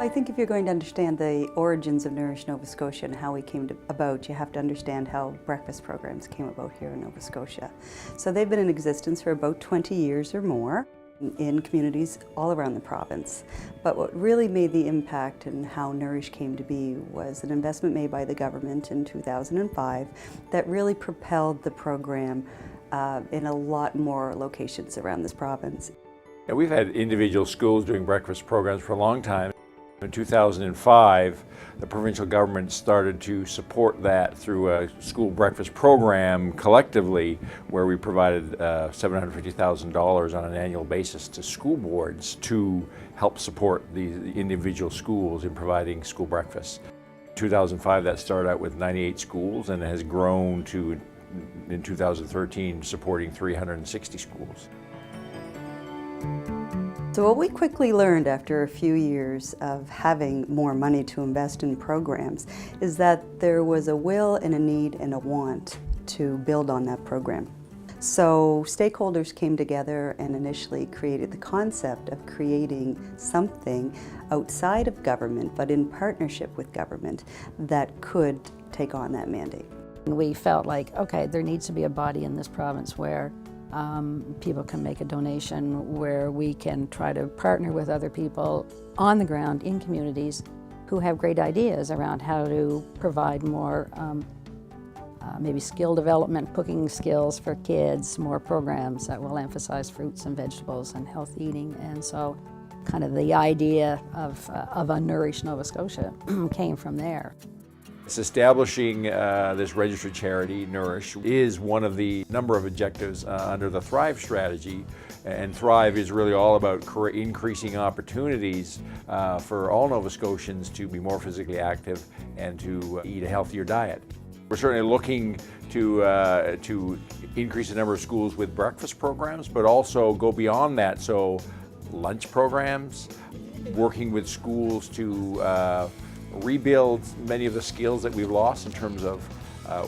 I think if you're going to understand the origins of Nourish Nova Scotia and how we came about, you have to understand how breakfast programs came about here in Nova Scotia. So they've been in existence for about 20 years or more in communities all around the province. But what really made the impact and how Nourish came to be was an investment made by the government in 2005 that really propelled the program in a lot more locations around this province. Yeah, we've had individual schools doing breakfast programs for a long time. In 2005, the provincial government started to support that through a school breakfast program collectively, where we provided $750,000 on an annual basis to school boards to help support the individual schools in providing school breakfast. In 2005, that started out with 98 schools and has grown to, in 2013, supporting 360 schools. So what we quickly learned after a few years of having more money to invest in programs is that there was a will and a need and a want to build on that program. So stakeholders came together and initially created the concept of creating something outside of government, but in partnership with government, that could take on that mandate. We felt like, okay, there needs to be a body in this province where people can make a donation, where we can try to partner with other people on the ground in communities who have great ideas around how to provide more maybe skill development, cooking skills for kids, more programs that will emphasize fruits and vegetables and healthy eating. And so kind of the idea of a Nourish Nova Scotia came from there. Establishing this registered charity, Nourish, is one of the number of objectives under the Thrive strategy. And Thrive is really all about increasing opportunities for all Nova Scotians to be more physically active and to eat a healthier diet. We're certainly looking to increase the number of schools with breakfast programs, but also go beyond that. So lunch programs, working with schools to rebuild many of the skills that we've lost in terms of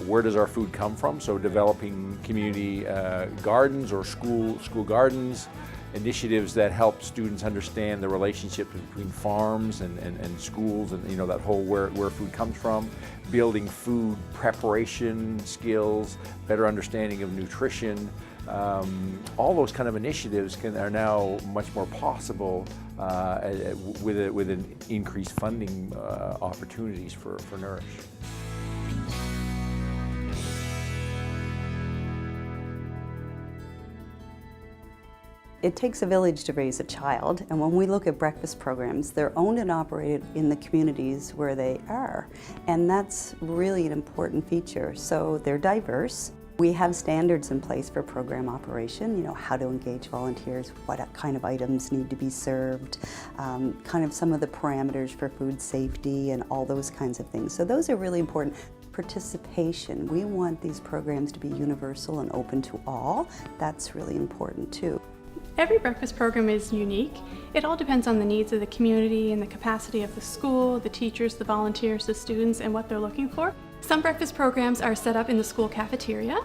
where does our food come from. So developing community gardens or school gardens, initiatives that help students understand the relationship between farms and schools, and that whole where food comes from, building food preparation skills, better understanding of nutrition. All those kind of initiatives are now much more possible with an increased funding opportunities for Nourish. It takes a village to raise a child, and when we look at breakfast programs, they're owned and operated in the communities where they are, and that's really an important feature. So they're diverse. We have standards in place for program operation, how to engage volunteers, what kind of items need to be served, kind of some of the parameters for food safety and all those kinds of things. So those are really important. Participation, we want these programs to be universal and open to all. That's really important too. Every breakfast program is unique. It all depends on the needs of the community and the capacity of the school, the teachers, the volunteers, the students, and what they're looking for. Some breakfast programs are set up in the school cafeteria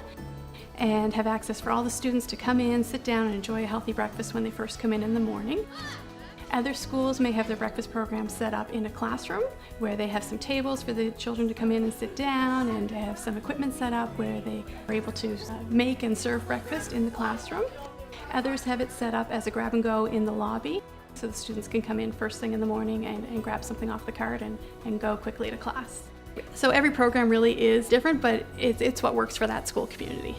and have access for all the students to come in, sit down, and enjoy a healthy breakfast when they first come in the morning. Other schools may have their breakfast program set up in a classroom where they have some tables for the children to come in and sit down, and they have some equipment set up where they are able to make and serve breakfast in the classroom. Others have it set up as a grab and go in the lobby, so the students can come in first thing in the morning and grab something off the cart and go quickly to class. So every program really is different, but it's what works for that school community.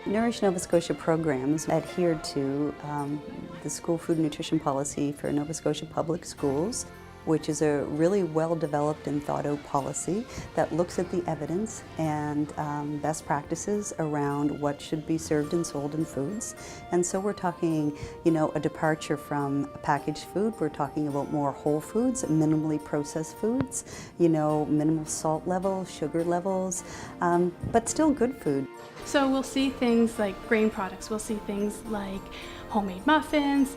Nourish Nova Scotia programs adhere to the school food and nutrition policy for Nova Scotia Public Schools, which is a really well-developed and thought-out policy that looks at the evidence and best practices around what should be served and sold in foods. And so we're talking, a departure from packaged food. We're talking about more whole foods, minimally processed foods, minimal salt levels, sugar levels, but still good food. So we'll see things like grain products. We'll see things like homemade muffins,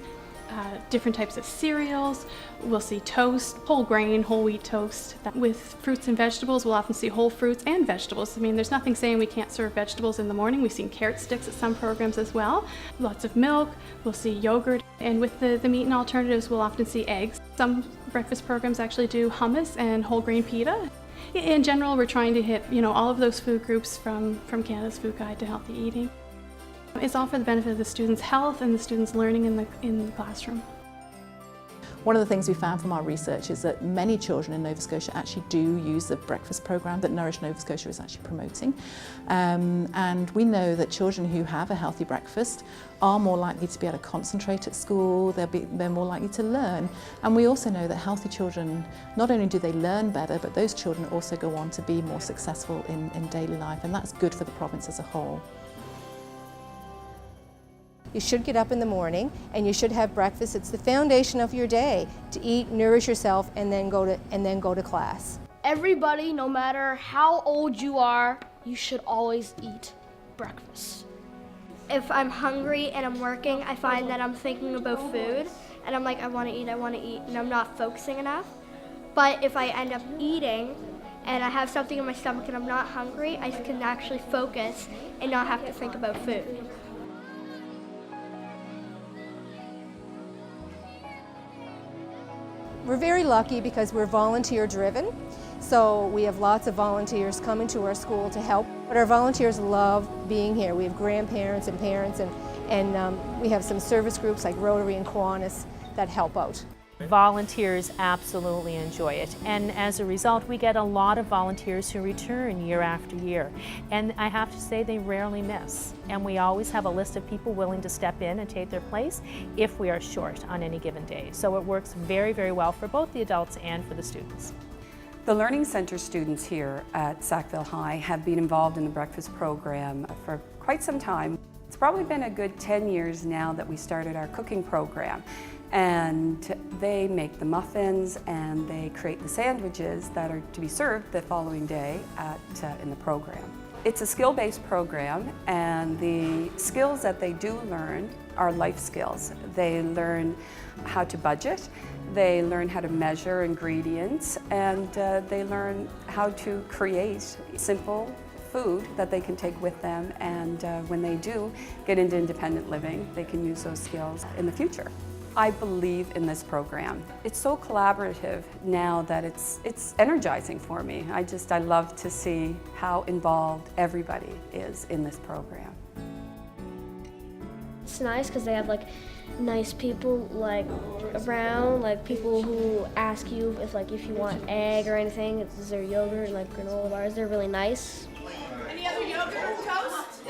different types of cereals. We'll see toast, whole grain, whole wheat toast. With fruits and vegetables, we'll often see whole fruits and vegetables. I mean, there's nothing saying we can't serve vegetables in the morning. We've seen carrot sticks at some programs as well. Lots of milk, we'll see yogurt, and with the meat and alternatives, we'll often see eggs. Some breakfast programs actually do hummus and whole grain pita. In general, we're trying to hit, all of those food groups from Canada's Food Guide to Healthy Eating. It's all for the benefit of the students' health and the students' learning in the classroom. One of the things we found from our research is that many children in Nova Scotia actually do use the breakfast program that Nourish Nova Scotia is actually promoting. And we know that children who have a healthy breakfast are more likely to be able to concentrate at school, they're more likely to learn. And we also know that healthy children, not only do they learn better, but those children also go on to be more successful in daily life, and that's good for the province as a whole. You should get up in the morning and you should have breakfast. It's the foundation of your day to eat, nourish yourself, and then go to class. Everybody, no matter how old you are, you should always eat breakfast. If I'm hungry and I'm working, I find that I'm thinking about food and I'm like, I want to eat, and I'm not focusing enough. But if I end up eating and I have something in my stomach and I'm not hungry, I can actually focus and not have to think about food. We're very lucky because we're volunteer driven, so we have lots of volunteers coming to our school to help. But our volunteers love being here. We have grandparents and parents, and we have some service groups like Rotary and Kiwanis that help out. Volunteers absolutely enjoy it, and as a result we get a lot of volunteers who return year after year, and I have to say they rarely miss, and we always have a list of people willing to step in and take their place if we are short on any given day. So it works very, very well for both the adults and for the students. The Learning Center students here at Sackville High have been involved in the breakfast program for quite some time. It's probably been a good 10 years now that we started our cooking program. And they make the muffins and they create the sandwiches that are to be served the following day in the program. It's a skill-based program, and the skills that they do learn are life skills. They learn how to budget, they learn how to measure ingredients, and they learn how to create simple food that they can take with them, and when they do get into independent living, they can use those skills in the future. I believe in this program. It's so collaborative now that it's energizing for me. I love to see how involved everybody is in this program. It's nice because they have nice people around, people who ask you if you want egg or anything. Is there yogurt, granola bars? They're really nice. Any other yogurt or toast?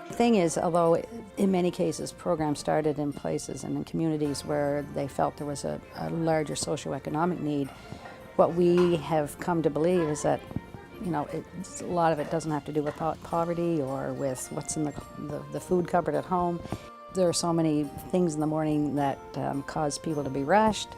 The thing is, although in many cases programs started in places and in communities where they felt there was a larger socioeconomic need, what we have come to believe is that a lot of it doesn't have to do with poverty or with what's in the food cupboard at home. There are so many things in the morning that cause people to be rushed,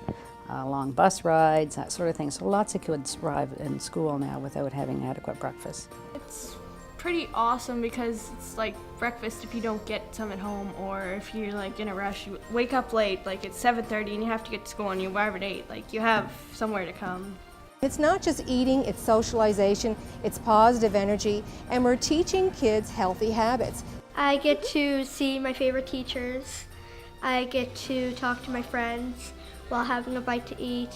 long bus rides, that sort of thing. So lots of kids arrive in school now without having adequate breakfast. It's pretty awesome because it's like breakfast if you don't get some at home, or if you're in a rush, you wake up late, it's 7:30 and you have to get to school and you arrive at 8, you have somewhere to come. It's not just eating, it's socialization, it's positive energy, and we're teaching kids healthy habits. I get to see my favorite teachers. I get to talk to my friends while having a bite to eat.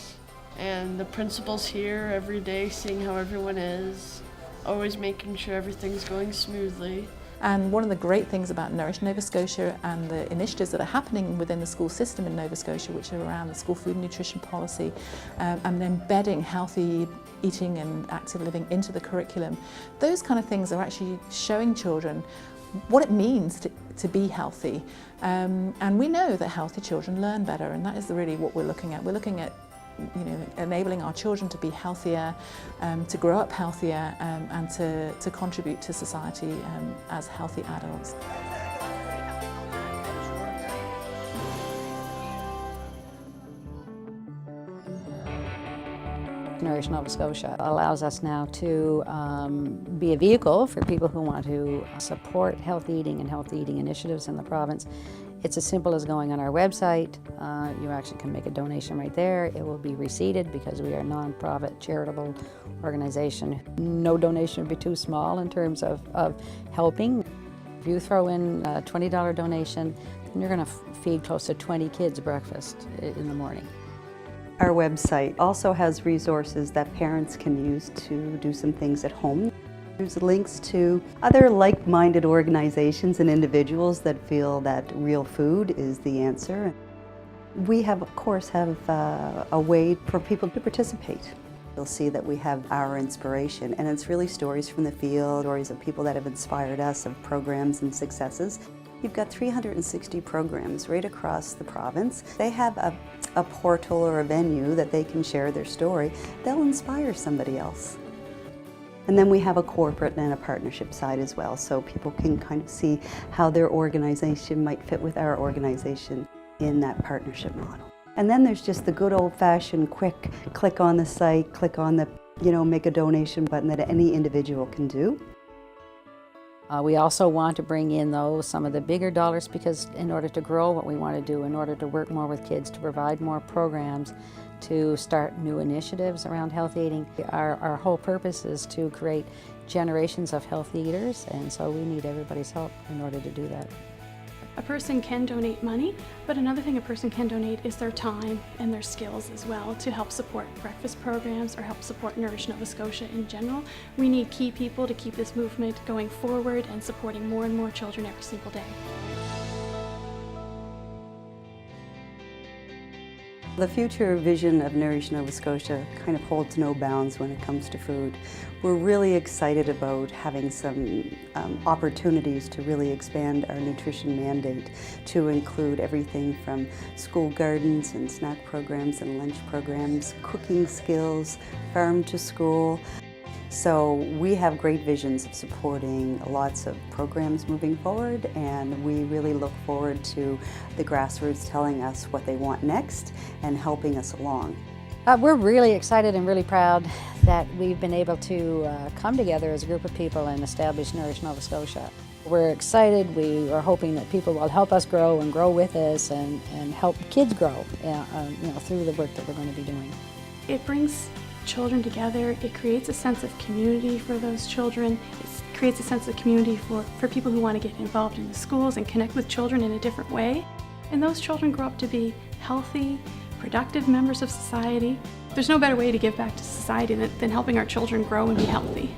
And the principal's here every day, seeing how everyone is, always making sure everything's going smoothly. And one of the great things about Nourish Nova Scotia and the initiatives that are happening within the school system in Nova Scotia, which are around the school food and nutrition policy, and embedding healthy eating and active living into the curriculum, those kind of things are actually showing children what it means to be healthy. And we know that healthy children learn better, and that is really what we're looking at. We're looking at enabling our children to be healthier, to grow up healthier, and to contribute to society as healthy adults. Nourish Nova Scotia allows us now to be a vehicle for people who want to support health eating and healthy eating initiatives in the province. It's as simple as going on our website. You actually can make a donation right there. It will be receipted because we are a non-profit charitable organization. No donation would be too small in terms of helping. If you throw in a $20 donation, then you're going to feed close to 20 kids breakfast in the morning. Our website also has resources that parents can use to do some things at home. There's links to other like-minded organizations and individuals that feel that real food is the answer. We have, of course, have a way for people to participate. You'll see that we have our inspiration, and it's really stories from the field, stories of people that have inspired us, of programs and successes. You've got 360 programs right across the province. They have a portal or a venue that they can share their story. They'll inspire somebody else. And then we have a corporate and a partnership side as well, so people can kind of see how their organization might fit with our organization in that partnership model. And then there's just the good old-fashioned quick click on the site, click on the, make a donation button that any individual can do. We also want to bring in, though, some of the bigger dollars, because in order to grow what we want to do, in order to work more with kids, to provide more programs, to start new initiatives around health eating, our whole purpose is to create generations of healthy eaters, and so we need everybody's help in order to do that. A person can donate money, but another thing a person can donate is their time and their skills as well to help support breakfast programs or help support Nourish Nova Scotia in general. We need key people to keep this movement going forward and supporting more and more children every single day. The future vision of Nourish Nova Scotia kind of holds no bounds when it comes to food. We're really excited about having some opportunities to really expand our nutrition mandate to include everything from school gardens and snack programs and lunch programs, cooking skills, farm to school. So we have great visions of supporting lots of programs moving forward, and we really look forward to the grassroots telling us what they want next and helping us along. We're really excited and really proud that we've been able to come together as a group of people and establish Nourish Nova Scotia. We're excited. We are hoping that people will help us grow and grow with us and help kids grow through the work that we're going to be doing. It brings children together. It creates a sense of community for those children. It creates a sense of community for people who want to get involved in the schools and connect with children in a different way. And those children grow up to be healthy, productive members of society. There's no better way to give back to society than helping our children grow and be healthy.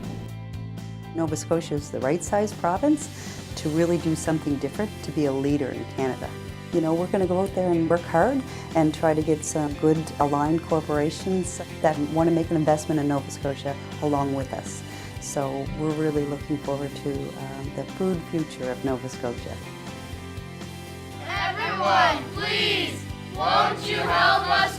Nova Scotia is the right-sized province to really do something different, to be a leader in Canada. We're going to go out there and work hard and try to get some good aligned corporations that want to make an investment in Nova Scotia along with us. So we're really looking forward to the food future of Nova Scotia. Everyone, please, won't you help us